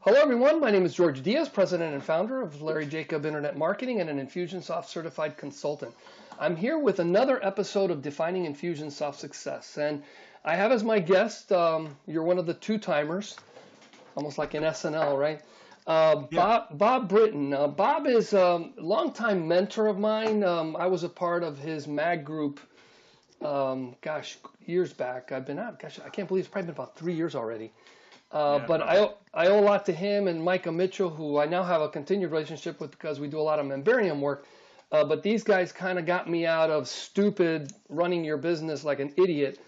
Hello, everyone. My name is Jorge Diaz, president and founder of Larry Jacob Internet Marketing and an Infusionsoft Certified Consultant. I'm here with another episode of Defining Infusionsoft Success. And I have as my guest, you're one of the two-timers, almost like an SNL, right? Bob Britton. Bob is a longtime mentor of mine. I was a part of his mag group, years back. I've been out, I can't believe it's probably been about 3 years already. But I owe a lot to him and Micah Mitchell, who I now have a continued relationship with because we do a lot of Memberium work. But these guys kind of got me out of stupid running your business like an idiot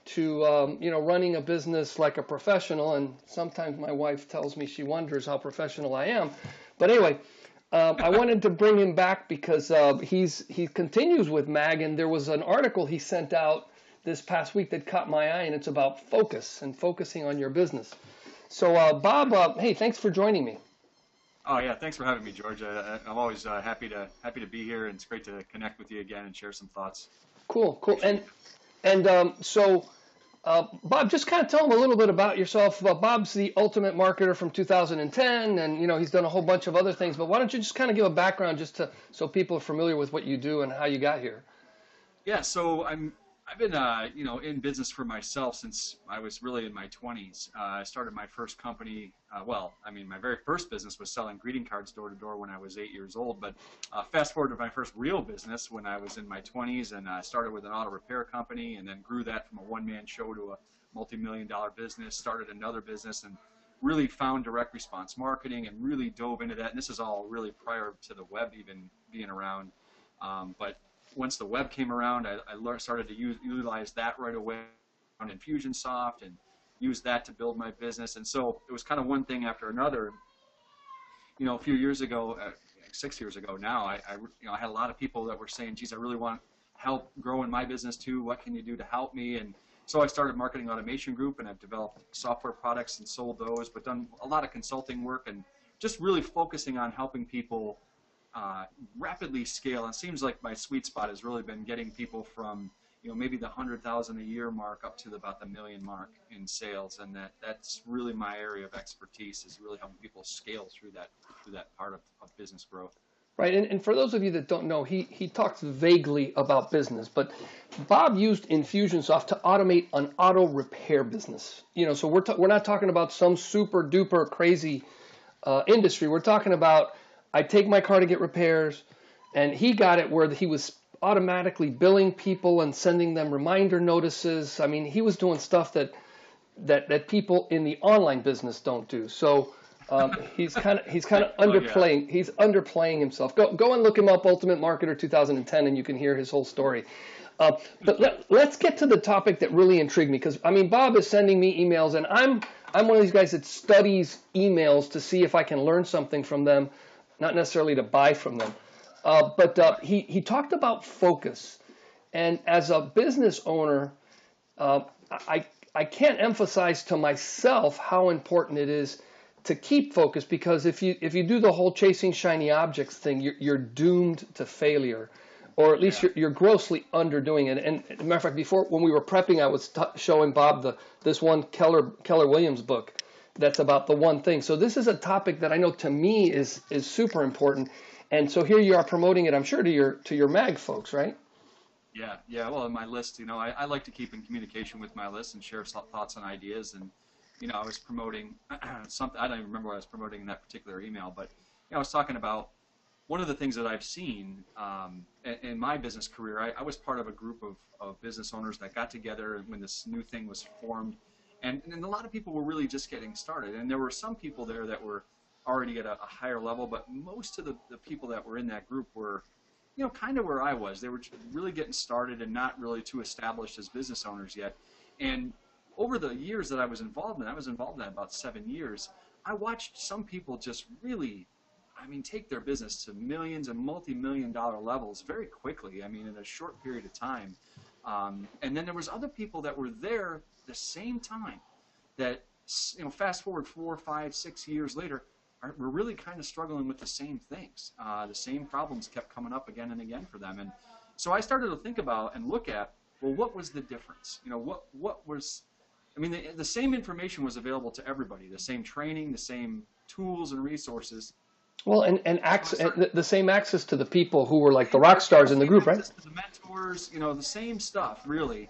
to running a business like a professional. And sometimes my wife tells me she wonders how professional I am. But anyway, I wanted to bring him back because he continues with MAG, and there was an article he sent out this past week that caught my eye, and it's about focus and focusing on your business. So, Bob, hey, thanks for joining me. Oh yeah, thanks for having me, George. I'm always happy to be here, and it's great to connect with you again and share some thoughts. Cool. Bob, just kind of tell them a little bit about yourself. Bob's the ultimate marketer from 2010, and he's done a whole bunch of other things. But why don't you just kind of give a background, so people are familiar with what you do and how you got here? Yeah, so I've been in business for myself since I was really in my 20s. I started my first company. My very first business was selling greeting cards door to door when I was 8 years old. But fast forward to my first real business when I was in my 20s, and I started with an auto repair company, and then grew that from a one-man show to a multi-million-dollar business. Started another business, and really found direct response marketing, and really dove into that. And this is all really prior to the web even being around, but once the web came around, I started to utilize that right away on Infusionsoft and use that to build my business. And so it was kind of one thing after another. A few years ago, 6 years ago now, I had a lot of people that were saying, geez, I really want help growing my business too. What can you do to help me? And so I started Marketing Automation Group, and I've developed software products and sold those, but done a lot of consulting work and just really focusing on helping people rapidly scale. And it seems like my sweet spot has really been getting people from maybe the 100,000 a year mark up to about the million mark in sales, and that's really my area of expertise, is really helping people scale through that part of business growth. Right, and for those of you that don't know, he talks vaguely about business, but Bob used Infusionsoft to automate an auto repair business. So we're not talking about some super duper crazy industry. We're talking about, I take my car to get repairs, and he got it where he was automatically billing people and sending them reminder notices. I mean, he was doing stuff that people in the online business don't do. So he's kind of underplaying. Yeah. He's underplaying himself. Go and look him up, Ultimate Marketer 2010, and you can hear his whole story. But let's get to the topic that really intrigued me, because Bob is sending me emails, and I'm one of these guys that studies emails to see if I can learn something from them, not necessarily to buy from them. But he talked about focus. And as a business owner, I can't emphasize to myself how important it is to keep focus, because if you do the whole chasing shiny objects thing, you're doomed to failure, or at least you're grossly underdoing it. And as a matter of fact, before, when we were prepping, I was showing Bob this one Keller Williams book that's about the one thing. So this is a topic that I know to me is super important. And so here you are promoting it, I'm sure, to your MAG folks, right? Yeah. Well, in my list, I like to keep in communication with my list and share thoughts and ideas. And I was promoting something. I don't even remember what I was promoting in that particular email, but I was talking about one of the things that I've seen in my business career. I was part of a group of business owners that got together when this new thing was formed. And a lot of people were really just getting started. And there were some people there that were already at a higher level, but most of the people that were in that group were, kind of where I was. They were really getting started and not really too established as business owners yet. And over the years that I was involved in about 7 years, I watched some people just really, take their business to millions and multi-million-dollar levels very quickly, in a short period of time. And then there was other people that were there the same time that, fast forward 4, 5, 6 years later, we're really kind of struggling with the same things. The same problems kept coming up again and again for them. And so I started to think about and look at, well, what was the difference? What was, the same information was available to everybody, the same training, the same tools and resources. Well, and access, the same access to the people who were like the rock stars in the group, right? To the mentors, the same stuff, really.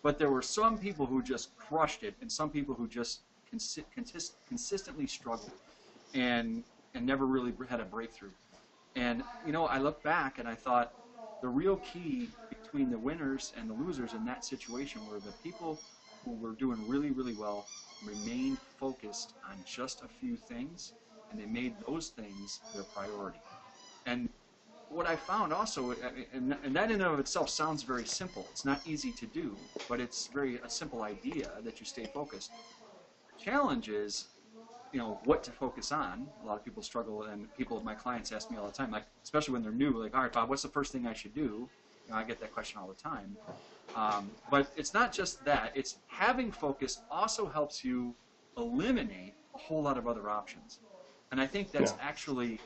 But there were some people who just crushed it, and some people who just consistently struggled and never really had a breakthrough. And, I look back and I thought the real key between the winners and the losers in that situation were the people who were doing really, really well, remained focused on just a few things, and they made those things their priority. And what I found also, and that in and of itself sounds very simple. It's not easy to do, but it's a simple idea that you stay focused. The challenge is, what to focus on. A lot of people struggle, and my clients ask me all the time, like, especially when they're new, like, all right, Bob, what's the first thing I should do? I get that question all the time. But it's not just that. It's having focus also helps you eliminate a whole lot of other options. And I think that's actually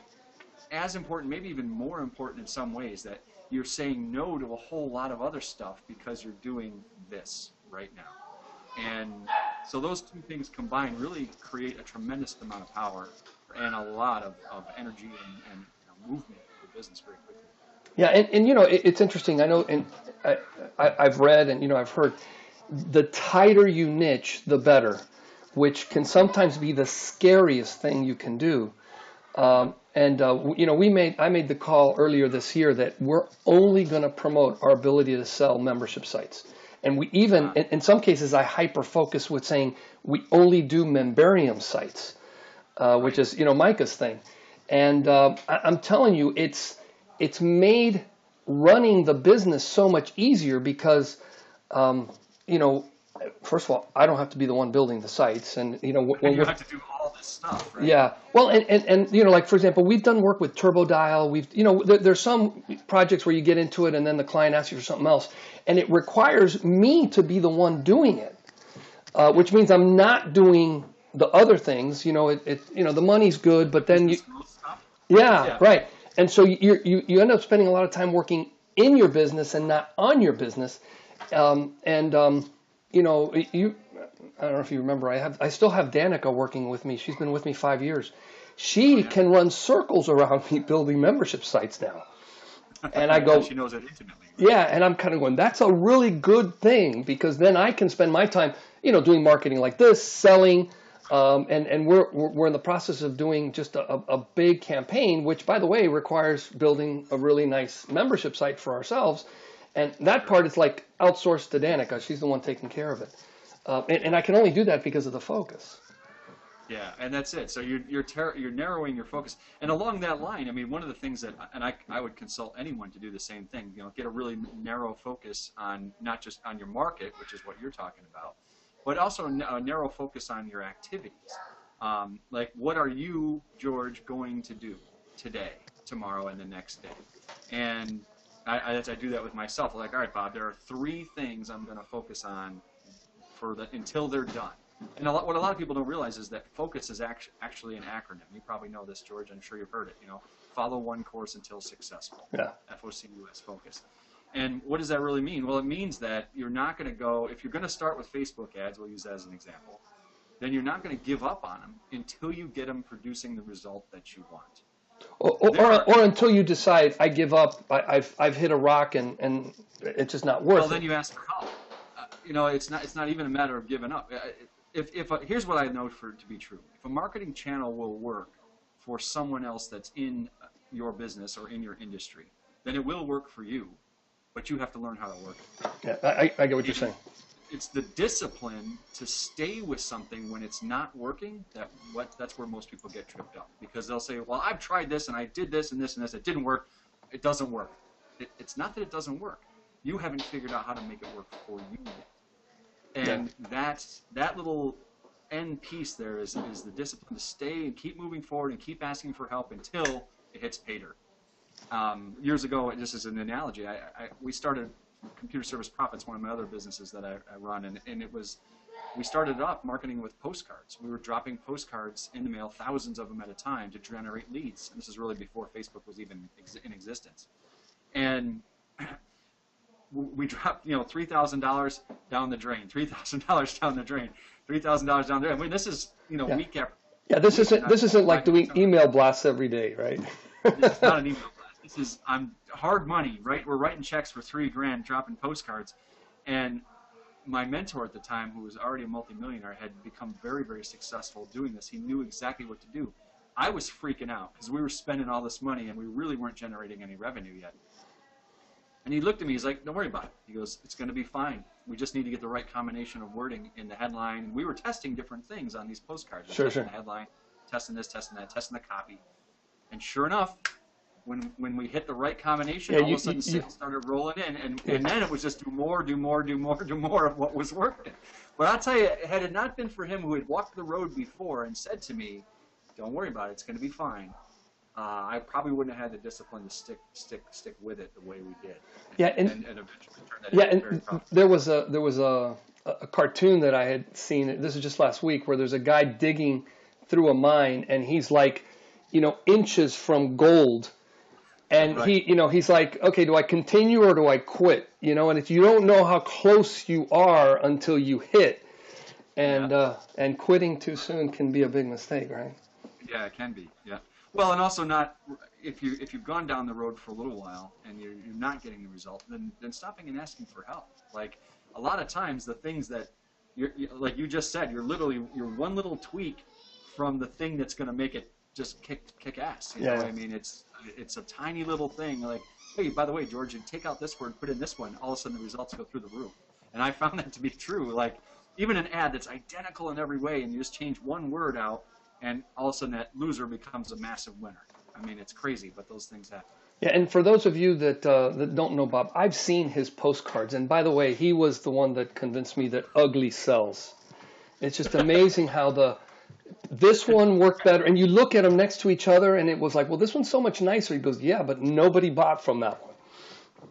as important, maybe even more important in some ways, that you're saying no to a whole lot of other stuff because you're doing this right now. And so those two things combined really create a tremendous amount of power and a lot of energy and movement for business very quickly. Yeah, and it's interesting. I know, and I've read and I've heard, the tighter you niche, the better, which can sometimes be the scariest thing you can do. I made the call earlier this year that we're only going to promote our ability to sell membership sites. And we even, in some cases, I hyper-focus with saying we only do Memberium sites, which is, Micah's thing. And I'm telling you, it's made running the business so much easier because, first of all, I don't have to be the one building the sites. And, when you have to do all this stuff, right? Yeah. Well, and like, for example, we've done work with TurboDial. There's some projects where you get into it and then the client asks you for something else. And it requires me to be the one doing it, which means I'm not doing the other things. The money's good, but then yeah, right. And so you end up spending a lot of time working in your business and not on your business. I don't know if you remember, I still have Danica working with me. She's been with me 5 years. She can run circles around me building membership sites now. And I go, she knows it intimately. Yeah, and I'm kind of going, that's a really good thing, because then I can spend my time, doing marketing like this, selling, and we're in the process of doing just a big campaign, which, by the way, requires building a really nice membership site for ourselves. And that part is like outsourced to Danica. She's the one taking care of it. And I can only do that because of the focus. Yeah, and that's it. So you're narrowing your focus. And along that line, I mean, one of the things that, and I would consult anyone to do the same thing, get a really narrow focus on not just on your market, which is what you're talking about, but also a narrow focus on your activities. Like, what are you, George, going to do today, tomorrow, and the next day? And I do that with myself. Like, all right, Bob, there are 3 things I'm going to focus on until they're done. And what a lot of people don't realize is that focus is actually an acronym. You probably know this, George. I'm sure you've heard it. Follow one course until successful. Yeah. FOCUS, focus. And what does that really mean? Well, it means that you're not going to go, if you're going to start with Facebook ads, we'll use that as an example, then you're not going to give up on them until you get them producing the result that you want. Or until you decide, I give up, I've hit a rock and it's just not worth it. Well, then you ask for help. It's not even a matter of giving up. Here's what I know to be true. If a marketing channel will work for someone else that's in your business or in your industry, then it will work for you, but you have to learn how to work it. Yeah, I get what you're saying. It's the discipline to stay with something when it's not working that's where most people get tripped up, because they'll say, well, I've tried this and I did this and this and this, it didn't work. It doesn't work. It's not that it doesn't work. You haven't figured out how to make it work for you yet. And that little end piece there is the discipline to stay and keep moving forward and keep asking for help until it hits pay dirt. Years ago, just as an analogy, we started Computer Service Profits, one of my other businesses that I run, and we started off marketing with postcards. We were dropping postcards in the mail, thousands of them at a time, to generate leads. And this is really before Facebook was even in existence. And we dropped, $3,000 down the drain, $3,000 down the drain, $3,000 down the drain. I mean, this is, week after. Yeah, this isn't like doing email blasts every day, right? This is not an email blast. This is hard money, right? We're writing checks for $3,000, dropping postcards, and my mentor at the time, who was already a multimillionaire, had become very, very successful doing this. He knew exactly what to do. I was freaking out because we were spending all this money and we really weren't generating any revenue yet. And he looked at me, he's like, don't worry about it. He goes, it's going to be fine. We just need to get the right combination of wording in the headline. And we were testing different things on these postcards. Sure. The headline, testing this, testing that, testing the copy. And sure enough, when we hit the right combination, all of a sudden sales started rolling in. And then it was just do more of what was working. But I'll tell you, had it not been for him who had walked the road before and said to me, don't worry about it, it's going to be fine, I probably wouldn't have had the discipline to stick with it the way we did. And eventually turn that into very profitable. There was a cartoon that I had seen. This is just last week, where there's a guy digging through a mine, and he's like, inches from gold, and right. he's like, okay, do I continue or do I quit? And if you don't know how close you are until you hit, and quitting too soon can be a big mistake, right? Yeah, it can be. Yeah. Well, and also not if you've gone down the road for a little while and you're not getting the result, then stopping and asking for help. Like a lot of times, the things that you're like you just said, you're one little tweak from the thing that's going to make it just kick ass. You know? I mean, it's a tiny little thing. Like, hey, by the way, George, you take out this word, put in this one. All of a sudden, the results go through the roof. And I found that to be true. Like even an ad that's identical in every way, and you just change one word out, and all of a sudden that loser becomes a massive winner. I mean, it's crazy, but those things happen. Yeah, and for those of you that don't know Bob, I've seen his postcards. And by the way, he was the one that convinced me that ugly sells. It's just amazing how this one worked better. And you look at them next to each other, and it was like, well, this one's so much nicer. He goes, yeah, but nobody bought from that one.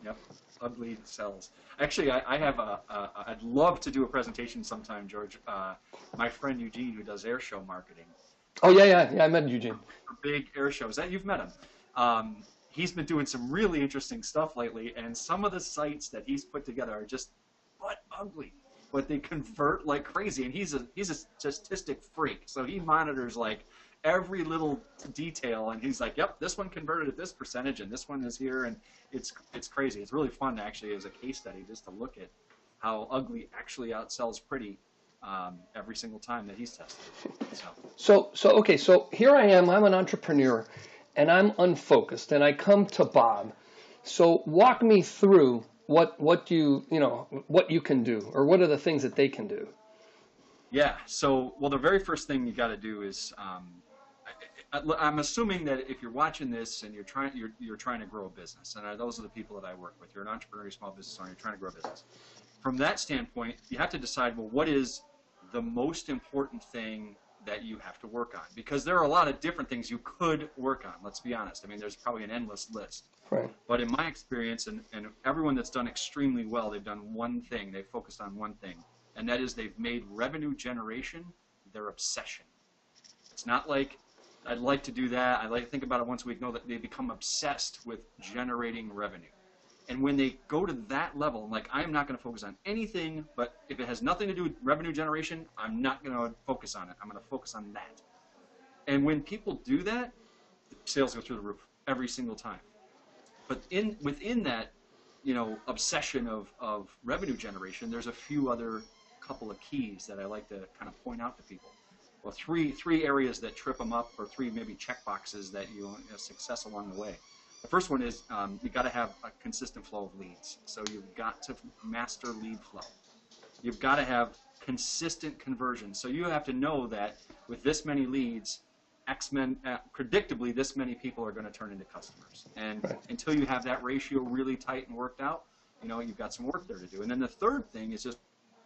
Yep, ugly sells. Actually, I'd love to do a presentation sometime, George. My friend Eugene, who does air show marketing. Oh, yeah, I met Eugene. Big air shows. You've met him. He's been doing some really interesting stuff lately, and some of the sites that he's put together are just ugly, but they convert like crazy. And he's a statistic freak, so he monitors like every little detail, and he's like, yep, this one converted at this percentage, and this one is here, and it's crazy. It's really fun actually as a case study just to look at how ugly actually outsells pretty. Every single time that he's tested. So here I am. I'm an entrepreneur, and I'm unfocused, and I come to Bob. So walk me through what you can do, or what are the things that they can do. Yeah. So the very first thing you got to do is I'm assuming that if you're watching this and you're trying to grow a business, and those are the people that I work with. You're an entrepreneur, you're a small business owner, you're trying to grow a business. From that standpoint, you have to decide, well, what is the most important thing that you have to work on? Because there are a lot of different things you could work on, let's be honest. I mean, there's probably an endless list. Right. But in my experience, and everyone that's done extremely well, they've done one thing. They've focused on one thing, and that is they've made revenue generation their obsession. It's not like I'd like to do that. I like to think about it once a week. No, that they become obsessed with generating revenue. And when they go to that level, like, I am not going to focus on anything, but if it has nothing to do with revenue generation, I'm not going to focus on it. I'm going to focus on that. And when people do that, sales go through the roof every single time. But within that, obsession of revenue generation, there's a few other couple of keys that I like to kind of point out to people. Well, three areas that trip them up, or three maybe check boxes that success along the way. The first one is you got to have a consistent flow of leads. So you've got to master lead flow. You've got to have consistent conversion. So you have to know that with this many leads, predictably this many people are going to turn into customers. And until you have that ratio really tight and worked out, you've got some work there to do. And then the third thing is just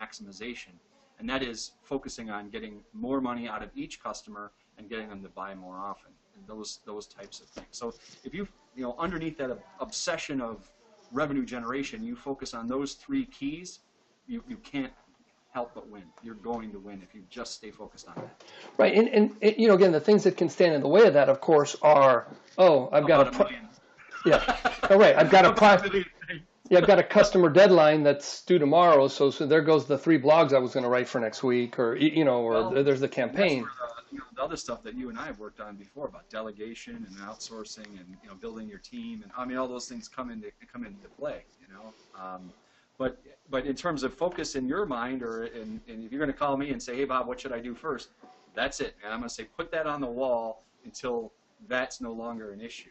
maximization. And that is focusing on getting more money out of each customer and getting them to buy more often. And those types of things. So if you underneath that obsession of revenue generation, you focus on those three keys, you can't help but win. You're going to win if you just stay focused on that. Right, and again, the things that can stand in the way of that, of course, are I've got I've got a customer deadline that's due tomorrow, so there goes the 3 blogs I was going to write for next week, or there's the campaign. the other stuff that you and I have worked on before about delegation and outsourcing and building your team, and I mean all those things come into play. But in terms of focus in your mind, and if you're going to call me and say, hey Bob, what should I do first? That's it, man. I'm going to say put that on the wall until that's no longer an issue.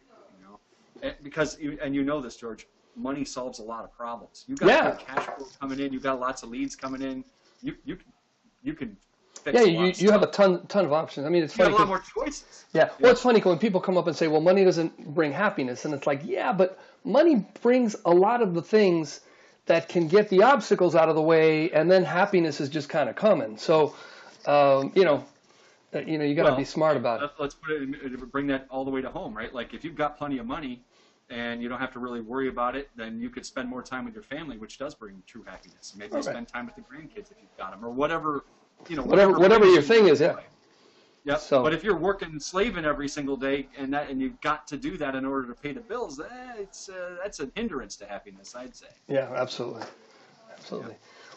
Because this, George, money solves a lot of problems. You got good cash flow coming in. You got lots of leads coming in. You can fix a lot of you have a ton of options. I mean, it's funny. You have a lot more choices. Yeah. Well, it's funny when people come up and say, well, money doesn't bring happiness. And it's like, yeah, but money brings a lot of the things that can get the obstacles out of the way, and then happiness is just kind of coming. So, you got to be smart about it. Let's bring that all the way to home, right? Like if you've got plenty of money and you don't have to really worry about it, then you could spend more time with your family, which does bring true happiness. Maybe spend time with the grandkids if you've got them, or whatever. Whatever your thing is, yeah. Yep. So, but if you're working slaving every single day and you've got to do that in order to pay the bills, that's a hindrance to happiness, I'd say. Yeah, absolutely. Yeah.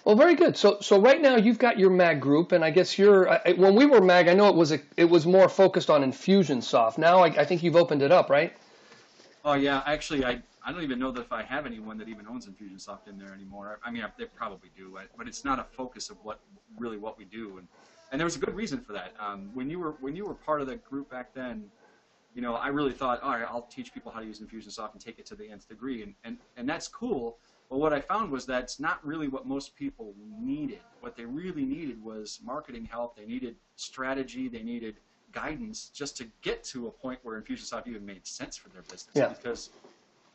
Well, very good. So right now you've got your MAG group, and I guess when we were MAG, I know it was more focused on Infusionsoft. Now I think you've opened it up, right? Oh yeah, actually I don't even know that if I have anyone that even owns Infusionsoft in there anymore. I mean, they probably do, but it's not a focus of what we do. And there was a good reason for that. When you were part of the group back then, I really thought, all right, I'll teach people how to use Infusionsoft and take it to the nth degree, and that's cool. But what I found was that's not really what most people needed. What they really needed was marketing help. They needed strategy. They needed guidance just to get to a point where Infusionsoft even made sense for their business. Yeah. Because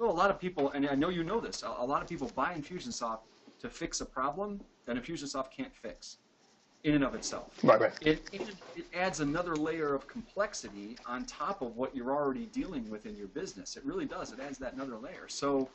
a lot of people, and I know you know this, a lot of people buy Infusionsoft to fix a problem that Infusionsoft can't fix in and of itself. Right. It adds another layer of complexity on top of what you're already dealing with in your business. It really does. It adds that another layer. So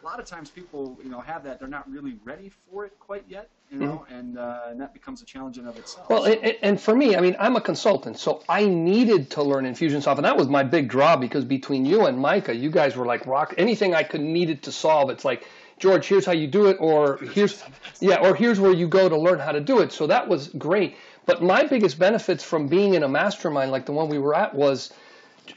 a lot of times people, have that. They're not really ready for it quite yet, and that becomes a challenge in and of itself. Well, and for me, I mean, I'm a consultant, so I needed to learn Infusionsoft, and that was my big draw because between you and Micah, you guys were like rock. Anything I needed to solve, it's like, George, here's how you do it, or here's where you go to learn how to do it. So that was great. But my biggest benefits from being in a mastermind like the one we were at was,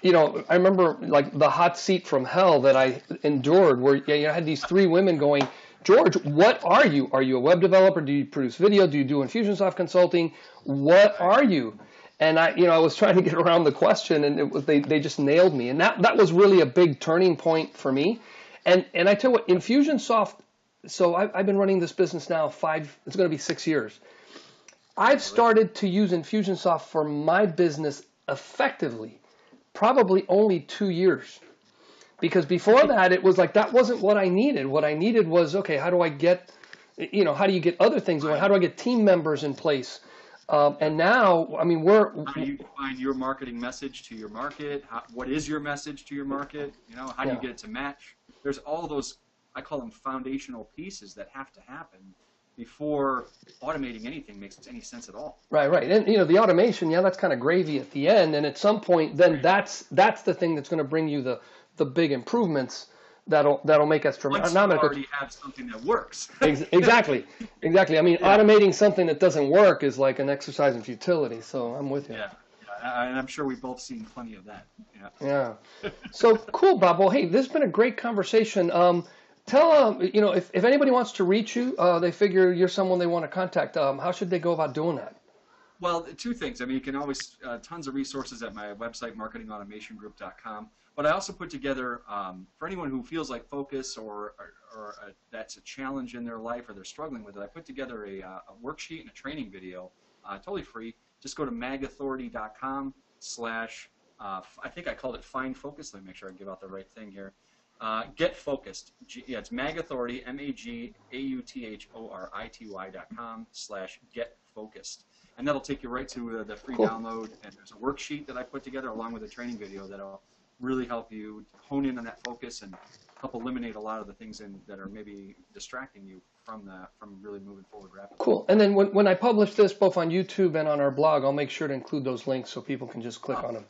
I remember like the hot seat from hell that I endured, where I had these three women going, George, what are you? Are you a web developer? Do you produce video? Do you do Infusionsoft consulting? What are you? And I was trying to get around the question, and they just nailed me. And that was really a big turning point for me. And I tell you what, Infusionsoft, so I've been running this business now it's going to be 6 years. I've started to use Infusionsoft for my business effectively, probably only 2 years. Because before that, it was like, that wasn't what I needed. What I needed was, okay, how do I get, how do you get other things going? How do I get team members in place? And now, I mean, how do you define your marketing message to your market? What is your message to your market? How do you get it to match? There's all those, I call them foundational pieces that have to happen before automating anything makes any sense at all. Right. And, the automation, that's kind of gravy at the end. And at some point, then that's the thing that's going to bring you the big improvements that'll make us tremendous. Once you already have something that works. Exactly. I mean, automating something that doesn't work is like an exercise in futility. So I'm with you. Yeah. And I'm sure we've both seen plenty of that. Yeah. So cool, Bob. Well, hey, this has been a great conversation. Tell if anybody wants to reach you, they figure you're someone they want to contact. How should they go about doing that? Well, two things. I mean, you can always tons of resources at my website, marketingautomationgroup.com. But I also put together for anyone who feels like focus or that's a challenge in their life or they're struggling with it. I put together a worksheet and a training video, totally free. Just go to magauthority.com/ I think I called it Find Focus. Let me make sure I give out the right thing here. Get Focused. It's magauthority, MAGAUTHORITY.com / Get Focused. And that'll take you right to the free download. And there's a worksheet that I put together along with a training video that'll really help you hone in on that focus and help eliminate a lot of the things that are maybe distracting you from really moving forward rapidly. Cool. And then when I publish this both on YouTube and on our blog, I'll make sure to include those links so people can just click on them.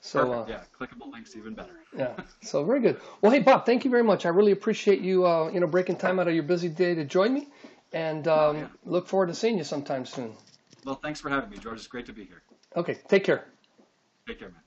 So clickable links even better. Yeah. So very good. Well, hey Bob, thank you very much. I really appreciate you breaking time out of your busy day to join me, and look forward to seeing you sometime soon. Well, thanks for having me, George. It's great to be here. Okay, take care. Take care, man.